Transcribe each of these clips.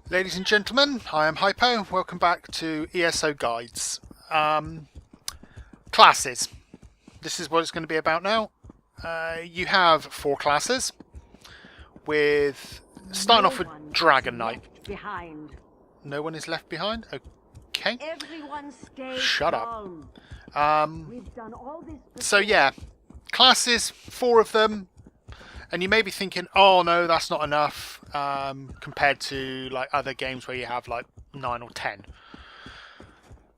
Ladies and gentlemen, I am Hypo. Welcome back to ESO Guides. Classes. This is what it's going to be about now. You have 4 classes, with starting off with Dragon Knight. Behind. No one is left behind? Okay. Everyone stay Shut calm. up. We've done all this So yeah, classes, 4 of them. And you may be thinking, oh no, that's not enough compared to like other games where you have like 9 or 10.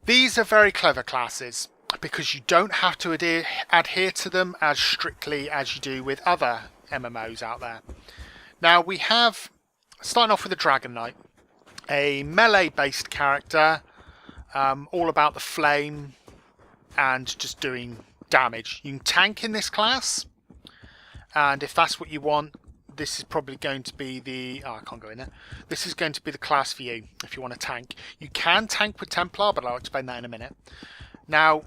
These are very clever classes because you don't have to adhere to them as strictly as you do with other MMOs out there. Now we have, starting off with a Dragon Knight, a melee based character, all about the flame and just doing damage. You can tank in this class. And if that's what you want, this is probably going to be the... Oh, I can't go in there. This is going to be the class for you if you want to tank. You can tank with Templar, but I'll explain that in a minute. Now,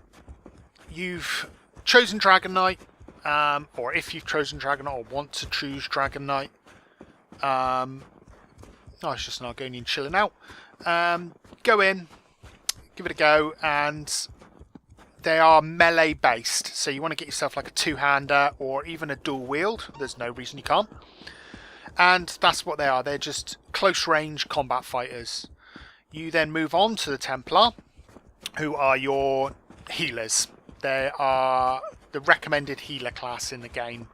you've chosen Dragon Knight, or if you've chosen Dragon Knight or want to choose Dragon Knight. Oh, it's just an Argonian chilling out. Go in, give it a go, and... They are melee based, so you want to get yourself like a 2-hander or even a dual wield. There's no reason you can't. And that's what they are. They're just close range combat fighters. You then move on to the Templar, who are your healers. They are the recommended healer class in the game.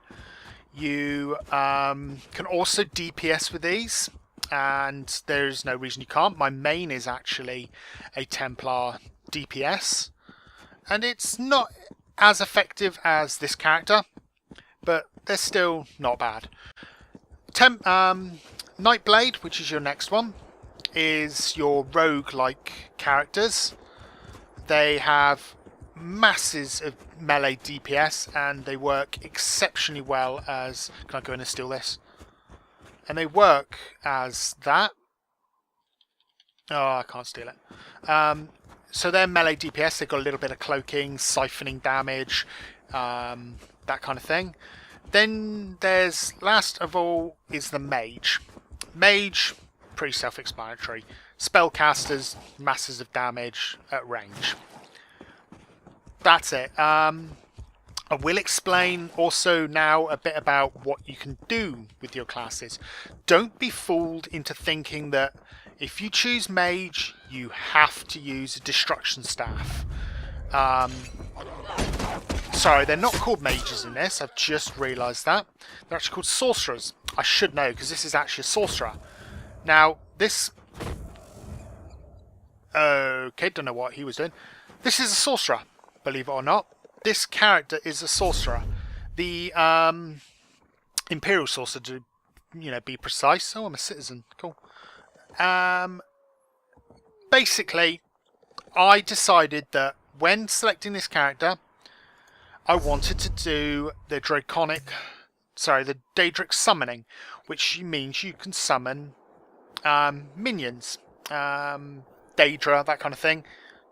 You can also DPS with these, and there's no reason you can't. My main is actually a Templar DPS. And it's not as effective as this character, but they're still not bad. Nightblade, which is your next one, is your rogue-like characters. They have masses of melee DPS, and they work exceptionally well as... Can I go in and steal this? And they work as that. Oh, I can't steal it. So they're melee DPS, they've got a little bit of cloaking, siphoning damage, that kind of thing. Then there's, last of all, is the Mage. Mage, pretty self-explanatory. Spellcasters, masses of damage at range. That's it. I will explain also now a bit about what you can do with your classes. Don't be fooled into thinking that if you choose Mage, you have to use a Destruction Staff. Sorry, they're not called Mages in this. I've just realised that. They're actually called Sorcerers. I should know, because this is actually a Sorcerer. Now, this... Okay, don't know what he was doing. This is a Sorcerer, believe it or not. This character is a Sorcerer. The Imperial Sorcerer, to be precise. Oh, I'm a citizen. Cool. Basically, I decided that when selecting this character, I wanted to do the Daedric summoning, which means you can summon minions, Daedra, that kind of thing,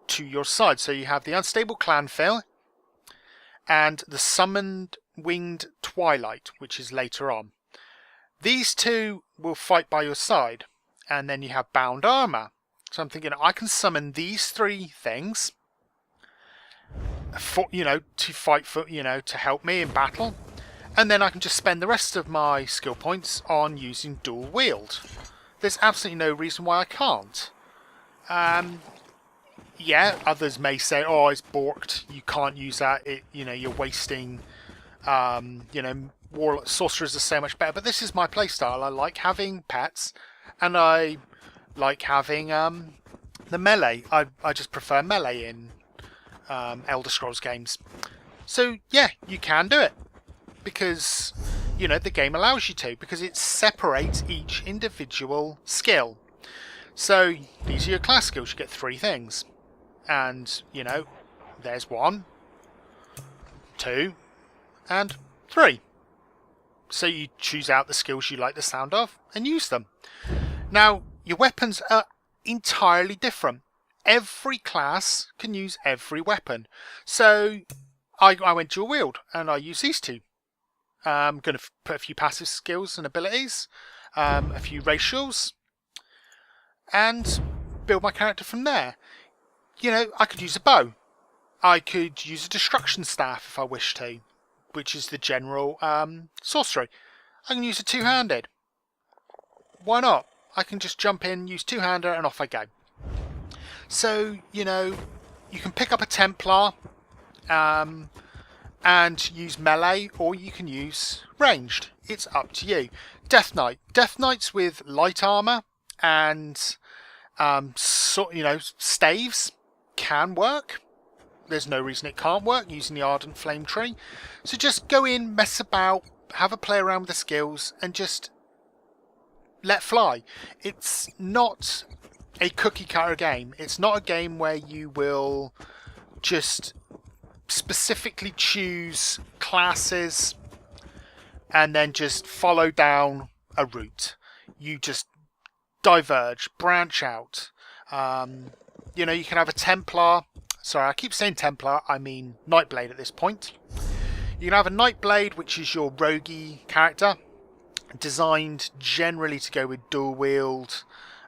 to your side. So you have the Unstable Clanfil and the Summoned Winged Twilight, which is later on. These two will fight by your side. And then you have Bound Armour. So I'm thinking I can summon these 3 things for, to fight for, to help me in battle. And then I can just spend the rest of my skill points on using dual wield. There's absolutely no reason why I can't. Yeah, others may say, oh, it's borked. You can't use that. You're wasting, sorcerers are so much better. But this is my playstyle. I like having pets. And I like having the melee. I just prefer melee in Elder Scrolls games. So yeah, you can do it. Because, the game allows you to. Because it separates each individual skill. So these are your class skills. You get 3 things. And, there's 1, 2, and 3. So you choose out the skills you like the sound of and use them. Now, your weapons are entirely different. Every class can use every weapon. So, I went dual wield, and I use these 2. I'm going to put a few passive skills and abilities, a few racials, and build my character from there. You know, I could use a bow. I could use a destruction staff if I wish to, which is the general sorcery. I can use a two-handed. Why not? I can just jump in, use two-hander, and off I go. So, you know, you can pick up a Templar and use melee, or you can use ranged. It's up to you. Death Knight. Death Knights with light armor and staves can work. There's no reason it can't work using the Ardent Flame Tree. So just go in, mess about, have a play around with the skills, and just let fly. It's not a cookie cutter game. It's not a game where you will just specifically choose classes and then just follow down a route. You just diverge, branch out. You know, you can have a Templar. Sorry, I keep saying Templar, I mean Nightblade at this point. You can have a Nightblade, which is your roguey character, designed generally to go with dual wield,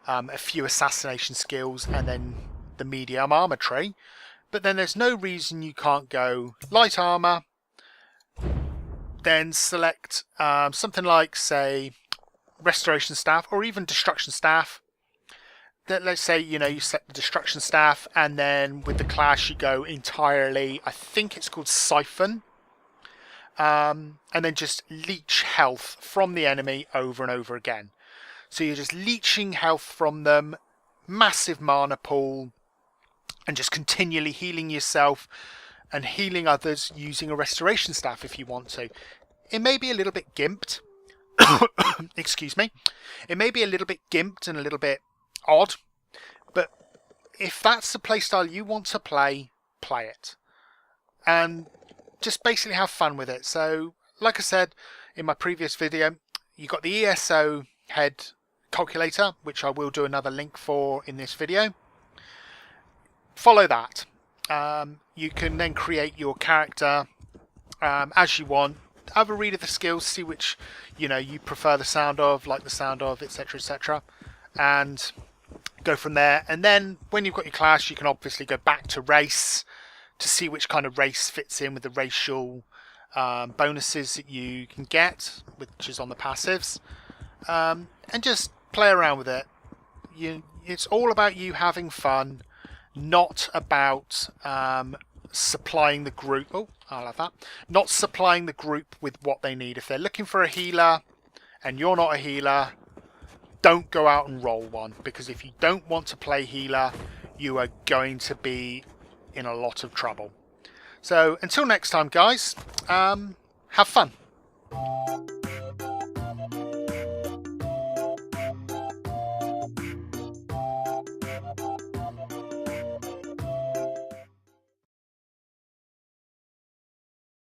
a few assassination skills, and then the medium armor tree. But then there's no reason you can't go light armor, then select something like, say, restoration staff or even destruction staff. That, let's say, you know, you set the destruction staff, and then with the class you go entirely, I think it's called siphon, and then just leech health from the enemy over and over again. So you're just leeching health from them, massive mana pool, and just continually healing yourself and healing others using a restoration staff if you want to. It may be a little bit gimped. Excuse me. It may be a little bit gimped and a little bit odd, but if that's the playstyle you want to play, play it. And just basically have fun with it. So, like I said in my previous video, you got the ESO head calculator, which I will do another link for in this video. Follow that. You can then create your character as you want. Have a read of the skills, see which you prefer the sound of, like the sound of, etc., etc., and go from there. And then when you've got your class, you can obviously go back to race to see which kind of race fits in with the racial bonuses that you can get, which is on the passives, and just play around with it. It's all about you having fun, not about supplying the group. Oh, I'll have that. Not supplying the group with what they need. If they're looking for a healer and you're not a healer, don't go out and roll one, because if you don't want to play healer, you are going to be in a lot of trouble. So until next time, guys, have fun.